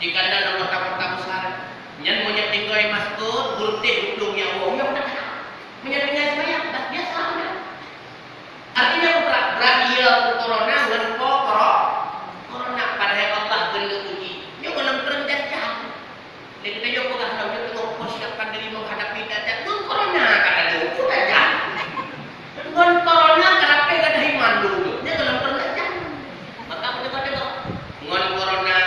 Jika ada kota-kota besar, yang punya tinggal masuk, gultik hidungnya, yang udah menyadarinya saya, dah biasa udah. Artinya berakhir corona, ngenpo corona pada Allah genda uji. Dia belum terjajah. Dia kita juga pegang tahu dia tengok persiapan diri menghadapi dajjal. Corona kata dia, udah jah. Ngon corona kenapa gak ada iman dulu? Dia belum terjajah. Maka tengok. Ngon corona,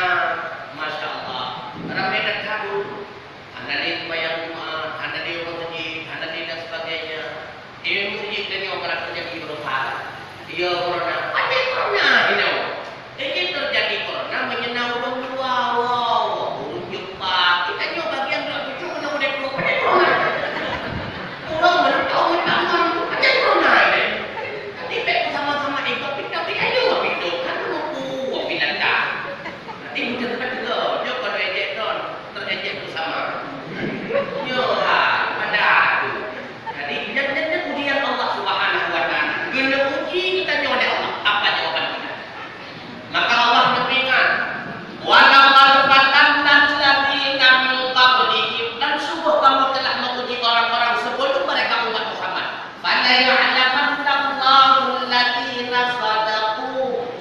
masya Allah. Ramai dah tahu. Anda ni bayang Jumat, anda ni orang masjid, anda ni dan sebagainya. Dia masjid dari orang kerja di berfaham. Dia corona, ada corona, ini. Ini terjadi corona menyenang orang luar, orang Jepang. Kita ni bagian tak cucu kena boleh keluar pada corona. Orang mana tahu tangan ada corona ini. Nanti baik sama-sama ikut kita dia juga itu kan lupa binatang. Nanti mudah juga dia kalau ejek don terejek bersama. Yo ada tu. Jadi jangan ujian Allah Subhanahu wa taala. Guna uji kita ni oleh Allah. Apa jawaban kita? Maka Allah berfirman, "Wa laqad fatanna alladziina min qablihim." Dan sungguh kamu telah menguji orang-orang sebelum mereka umat Muhammad. Fala ya'lamanna Allahu alladziina shadaqu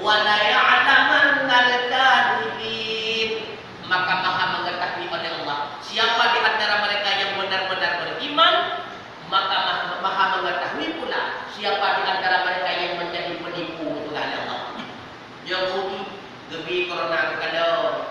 wa la ya'lamanna al-kadhibin. Maka Maha mengetahui oleh Allah siapa di antara mereka yang benar-benar beriman, maka Maha mengetahui pula siapa di antara mereka yang menjadi penipu itu oleh Allah. Yahudi gebi corona kalau